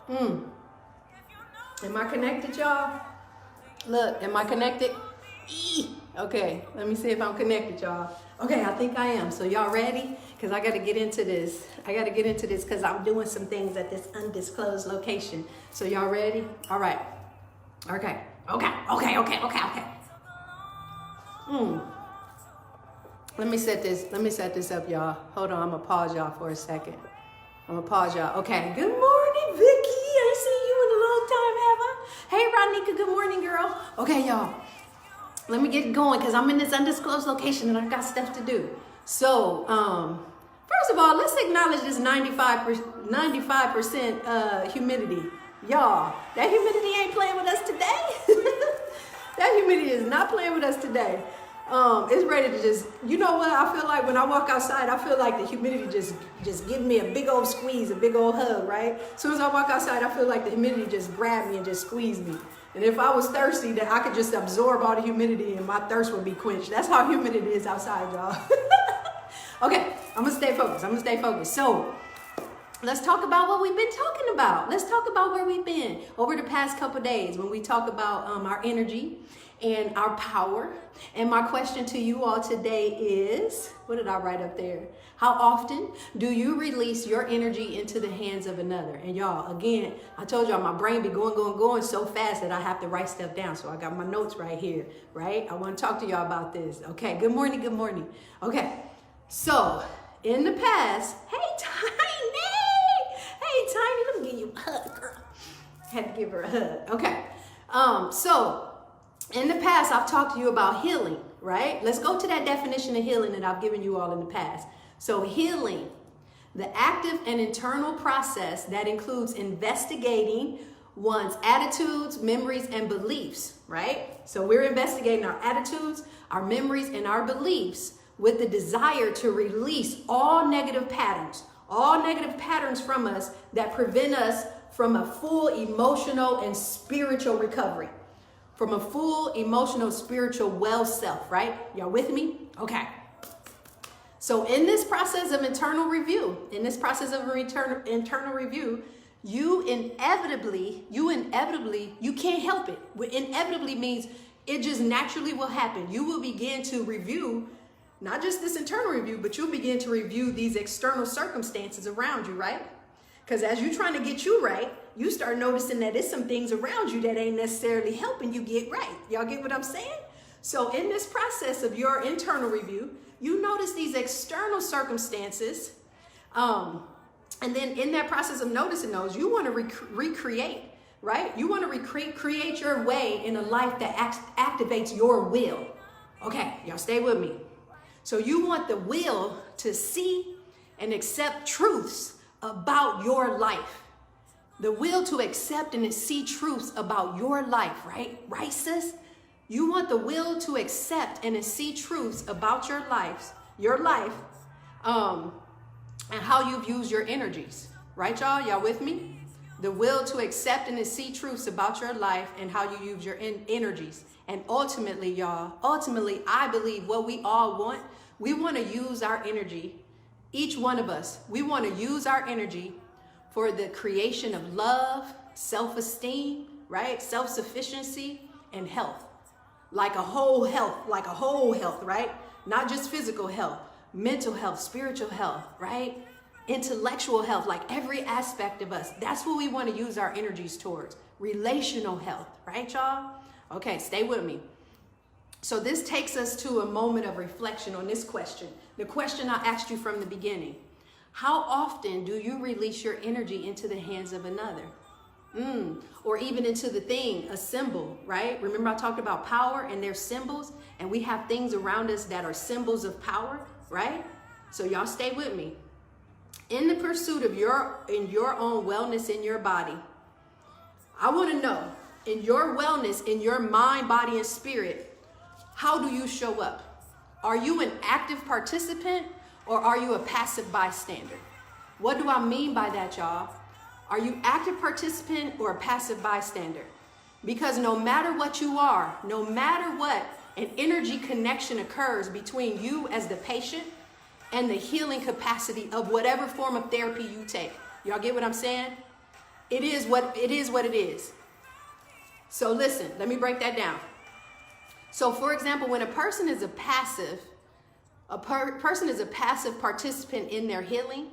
Am I connected, y'all? Look, am I connected? Okay, let me see if I'm connected, y'all. Okay, I think I am. So y'all ready? Because I got to get into this. Because I'm doing some things at this undisclosed location. So y'all ready? All right. Okay. Let me set this up, y'all. Hold on, I'm gonna pause y'all for a second. Okay. Good morning, Vicky. I ain't seen you in a long time, have I? Hey, Ronika, good morning, girl. Okay, y'all. Let me get going because I'm in this undisclosed location and I got stuff to do. So, first of all, let's acknowledge this 95% humidity. Y'all, that humidity ain't playing with us today. That humidity is not playing with us today. It's ready to just, you know what? I feel like when I walk outside, I feel like the humidity just give me a big old squeeze, a big old hug, right? As soon as I walk outside, I feel like the humidity just grabbed me and just squeezed me. And if I was thirsty, then I could just absorb all the humidity and my thirst would be quenched. That's how humid it is outside, y'all. Okay, I'm gonna stay focused. So, let's talk about what we've been talking about. Let's talk about where we've been over the past couple days when we talk about our energy and our power. And my question to you all today is, what did I write up there? How often do you release your energy into the hands of another? And y'all, again, I told y'all my brain be going so fast that I have to write stuff down. So I got my notes right here, right? I want to talk to y'all about this. Okay, good morning. Okay, so in the past, hey Tiny, let me give you a hug, girl. Had to give her a hug. Okay, so in the past, I've talked to you about healing, right? Let's go to that definition of healing that I've given you all in the past. So healing, the active and internal process that includes investigating one's attitudes, memories, and beliefs, right? So we're investigating our attitudes, our memories, and our beliefs with the desire to release all negative patterns from us that prevent us from a full emotional and spiritual recovery. From a full emotional, spiritual well self, right? Y'all with me? Okay. So in this process of internal review, you inevitably, you can't help it. Inevitably means it just naturally will happen. You will begin to review, not just this internal review, but you'll begin to review these external circumstances around you, right? Because as you're trying to get you right, you start noticing that there's some things around you that ain't necessarily helping you get right. Y'all get what I'm saying? So in this process of your internal review, you notice these external circumstances. And then in that process of noticing those, you want to recreate, right? You want to create your way in a life that activates your will. Okay, y'all stay with me. So you want the will to see and accept truths about your life. The will to accept and see truths about your life, right? Right, sis? You want the will to accept and to see truths about your life, and how you've used your energies. Right, y'all? Y'all with me? The will to accept and to see truths about your life and how you use your energies. And ultimately, y'all, I believe what we all want, we want to use our energy. Each one of us, we want to use our energy for the creation of love, self-esteem, right? Self-sufficiency and health. Like a whole health, right? Not just physical health, mental health, spiritual health, right? Intellectual health, like every aspect of us. That's what we want to use our energies towards. Relational health, right, y'all? Okay, stay with me. So this takes us to a moment of reflection on this question. The question I asked you from the beginning. How often do you release your energy into the hands of another? Or even into the thing, a symbol, right? Remember I talked about power and their symbols, and we have things around us that are symbols of power, right? So y'all stay with me. In the pursuit of your own wellness in your body, I want to know, in your wellness, in your mind, body, and spirit, how do you show up? Are you an active participant or are you a passive bystander? What do I mean by that, y'all? Are you active participant or a passive bystander? Because no matter what you are, no matter what, an energy connection occurs between you as the patient and the healing capacity of whatever form of therapy you take. Y'all get what I'm saying? It is what it is. So listen, let me break that down. So for example, when a person is a passive, person is a passive participant in their healing,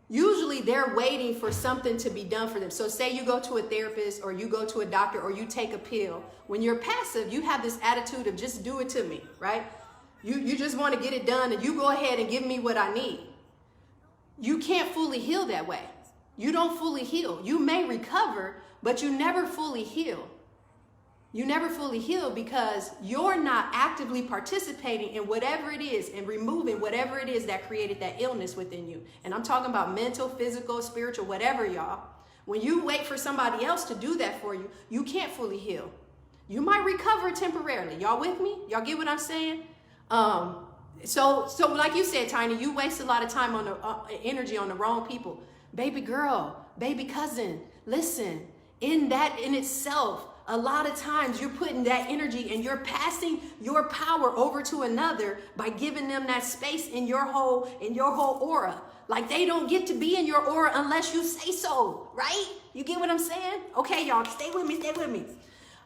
usually they're waiting for something to be done for them. So say you go to a therapist or you go to a doctor or you take a pill. When you're passive, you have this attitude of just do it to me, right? You just want to get it done and you go ahead and give me what I need. You can't fully heal that way. You don't fully heal. You may recover, but you never fully heal. You never fully heal because you're not actively participating in whatever it is and removing whatever it is that created that illness within you. And I'm talking about mental, physical, spiritual, whatever, y'all. When you wait for somebody else to do that for you, you can't fully heal. You might recover temporarily. Y'all with me? Y'all get what I'm saying? So like you said, Tiny, you waste a lot of time on the energy on the wrong people. Baby girl, baby cousin, listen, in itself, a lot of times you're putting that energy and you're passing your power over to another by giving them that space in your whole aura. Like they don't get to be in your aura unless you say so, right? You get what I'm saying? Okay, y'all, stay with me.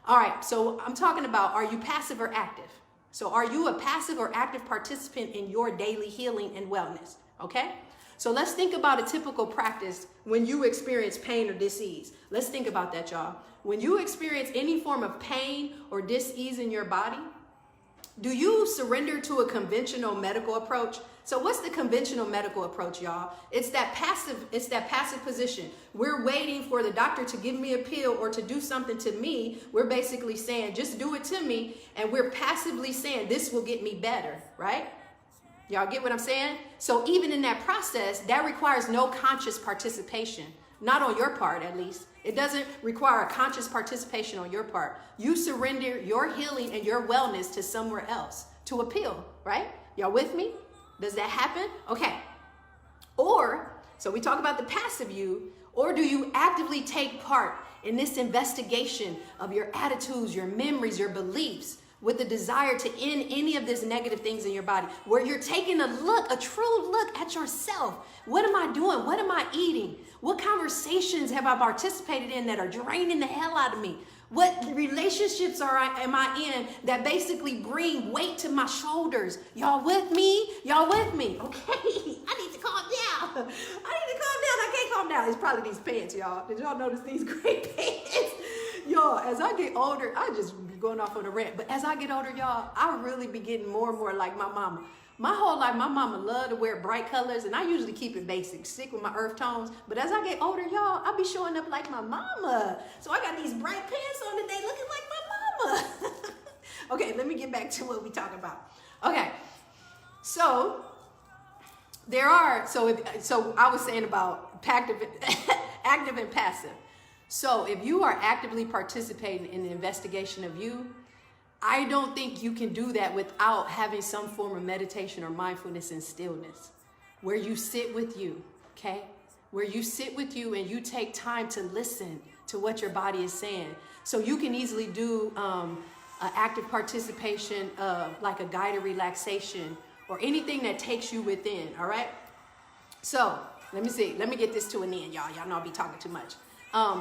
All right, so I'm talking about, are you passive or active? So are you a passive or active participant in your daily healing and wellness? Okay? So let's think about a typical practice when you experience pain or dis-ease. Let's think about that, y'all. When you experience any form of pain or dis-ease in your body, do you surrender to a conventional medical approach? So what's the conventional medical approach, y'all? It's that passive position. We're waiting for the doctor to give me a pill or to do something to me. We're basically saying, just do it to me. And we're passively saying, this will get me better, right? Y'all get what I'm saying? So even in that process, that requires no conscious participation. Not on your part, at least. It doesn't require a conscious participation on your part. You surrender your healing and your wellness to somewhere else, to a pill, right? Y'all with me? Does that happen? Okay. Or, so we talk about the passive you, or do you actively take part in this investigation of your attitudes, your memories, your beliefs, with the desire to end any of these negative things in your body, where you're taking a true look at yourself. What am I doing? What am I eating? What conversations have I participated in that are draining the hell out of me? What relationships am I in that basically bring weight to my shoulders? Y'all with me? Y'all with me? Okay, I need to calm down. I can't calm down. It's probably these pants, y'all. Did y'all notice these great pants? Y'all, as I get older, I just be going off on a rant, but as I get older, y'all, I really be getting more and more like my mama. My whole life, my mama loved to wear bright colors, and I usually keep it basic, stick with my earth tones. But as I get older, y'all, I be showing up like my mama. So I got these bright pants on today looking like my mama. Okay, let me get back to what we talking about. Okay, so so I was saying about active and passive. So if you are actively participating in the investigation of you, I don't think you can do that without having some form of meditation or mindfulness and stillness, where you sit with you, okay? Where you sit with you and you take time to listen to what your body is saying. So you can easily do an active participation of like a guided relaxation or anything that takes you within, all right? So let me get this to an end, y'all. Y'all know I'll be talking too much.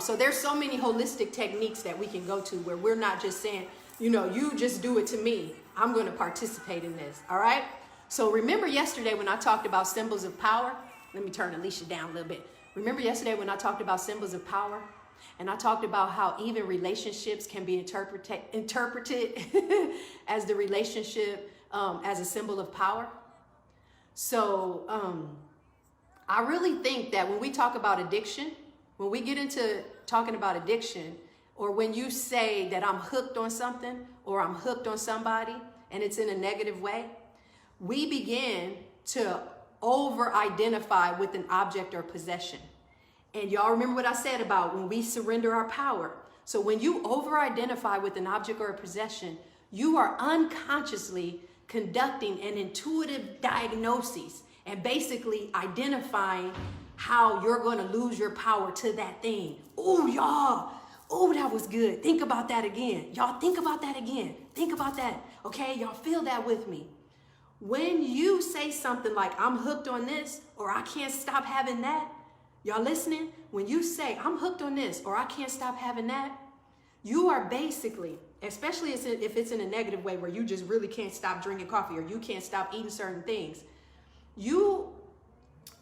So there's so many holistic techniques that we can go to where we're not just saying, you know, you just do it to me. I'm going to participate in this. All right. So remember yesterday when I talked about symbols of power? Let me turn Alicia down a little bit. Remember yesterday when I talked about symbols of power? And I talked about how even relationships can be interpreted as the relationship as a symbol of power. So I really think that when we talk about addiction, when we get into talking about addiction, or when you say that I'm hooked on something or I'm hooked on somebody and it's in a negative way, we begin to over-identify with an object or possession. And y'all remember what I said about when we surrender our power. So when you over-identify with an object or a possession, you are unconsciously conducting an intuitive diagnosis and basically identifying how you're going to lose your power to that thing. Oh, y'all. Oh, that was good. Think about that again. Y'all think about that again. Think about that. Okay, y'all feel that with me. When you say something like, I'm hooked on this, or I can't stop having that, Y'all listening? When you say, I'm hooked on this, or I can't stop having that, you are basically, especially if it's in a negative way where you just really can't stop drinking coffee or you can't stop eating certain things, you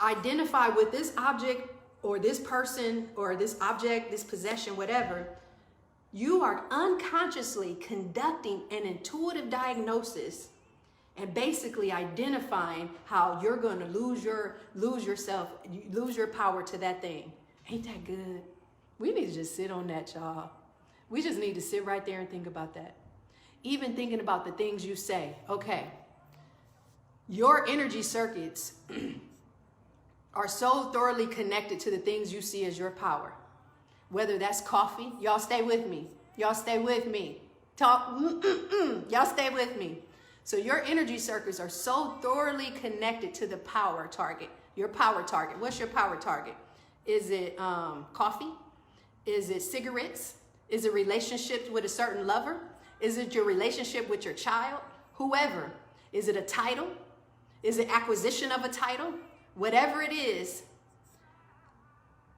identify with this object or this person or this object, this possession, whatever. You are unconsciously conducting an intuitive diagnosis and basically identifying how you're going to lose yourself, lose your power to that thing. Ain't that good? We need to just sit on that, y'all. We just need to sit right there and think about that. Even thinking about the things you say. Okay, your energy circuits are so thoroughly connected to the things you see as your power. Whether that's coffee, y'all stay with me. Y'all stay with me. Talk, y'all stay with me. So your energy circuits are so thoroughly connected to the power target. Your power target. What's your power target? Is it coffee? Is it cigarettes? Is it relationships with a certain lover? Is it your relationship with your child? Whoever. Is it a title? Is it acquisition of a title? Whatever it is,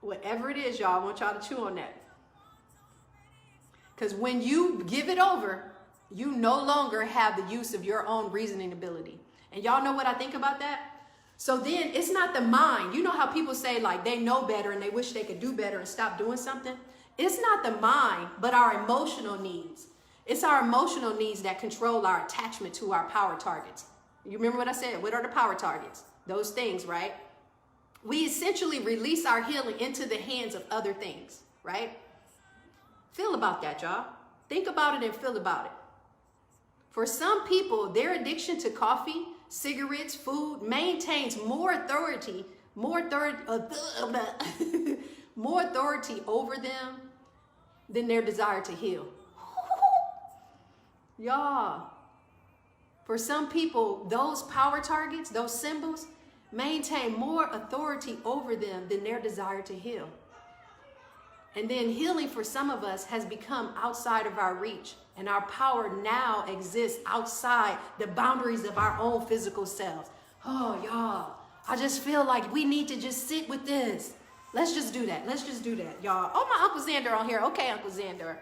y'all, I want y'all to chew on that. Because when you give it over, you no longer have the use of your own reasoning ability. And y'all know what I think about that? So then it's not the mind. You know how people say like they know better and they wish they could do better and stop doing something? It's not the mind, but our emotional needs. It's our emotional needs that control our attachment to our power targets. You remember what I said? What are the power targets? Those things, right? We essentially release our healing into the hands of other things, right? Feel about that, y'all. Think about it and feel about it. For some people, their addiction to coffee, cigarettes, food maintains more authority over them than their desire to heal. Y'all, for some people, those power targets, those symbols, maintain more authority over them than their desire to heal. And then healing for some of us has become outside of our reach, and our power now exists outside the boundaries of our own physical selves. Oh, y'all, I just feel like we need to just sit with this. Let's just do that. Let's just do that, y'all. Oh, my Uncle Xander on here. Okay, Uncle Xander.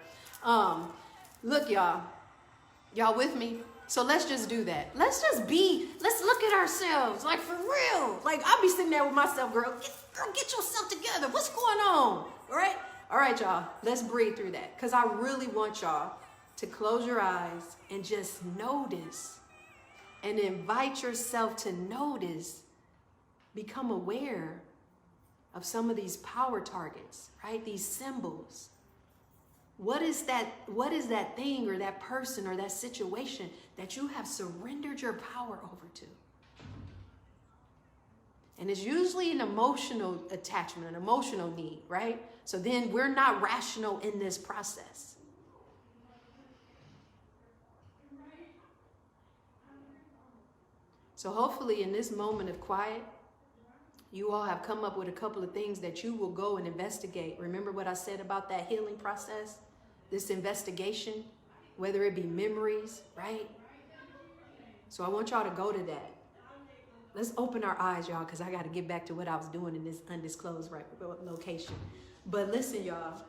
Look, y'all. Y'all with me? So let's just do that. Let's look at ourselves, like for real. Like I'll be sitting there with myself, girl, get yourself together. What's going on? All right, y'all, let's breathe through that. Because I really want y'all to close your eyes and just notice and invite yourself to notice, become aware of some of these power targets, right? These symbols. What is that thing or that person or that situation that you have surrendered your power over to? And it's usually an emotional attachment, an emotional need, right? So then we're not rational in this process. So hopefully in this moment of quiet, you all have come up with a couple of things that you will go and investigate. Remember what I said about that healing process? This investigation, whether it be memories, right? So I want y'all to go to that. Let's open our eyes, y'all, because I got to get back to what I was doing in this undisclosed location. But listen, y'all,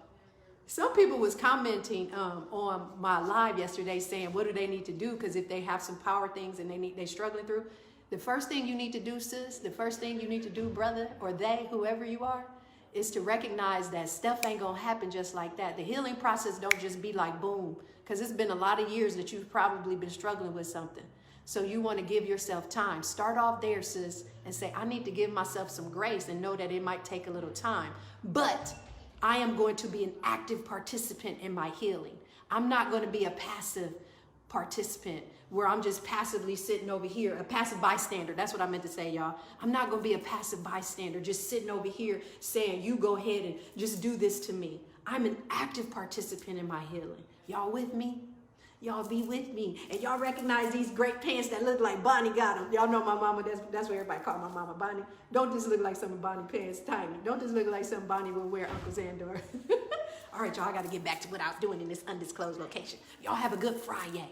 some people was commenting on my live yesterday saying, what do they need to do? Because if they have some power things and they're struggling through, the first thing you need to do, sis, the first thing you need to do, brother, or they, whoever you are, is to recognize that stuff ain't gonna happen just like that. The healing process don't just be like boom, because it's been a lot of years that you've probably been struggling with something. So you want to give yourself time. Start off there, sis, and say, I need to give myself some grace and know that it might take a little time. But I am going to be an active participant in my healing. I'm not going to be a passive participant where I'm just passively sitting over here, a passive bystander. That's what I meant to say, y'all. I'm not going to be a passive bystander, just sitting over here saying, you go ahead and just do this to me. I'm an active participant in my healing. Y'all with me? Y'all be with me. And y'all recognize these great pants that look like Bonnie got them. Y'all know my mama, that's what everybody call my mama, Bonnie. Don't just look like some of Bonnie pants, tiny. Don't just look like some Bonnie will wear, Uncle Xandor. All right, y'all, I got to get back to what I was doing in this undisclosed location. Y'all have a good Friday.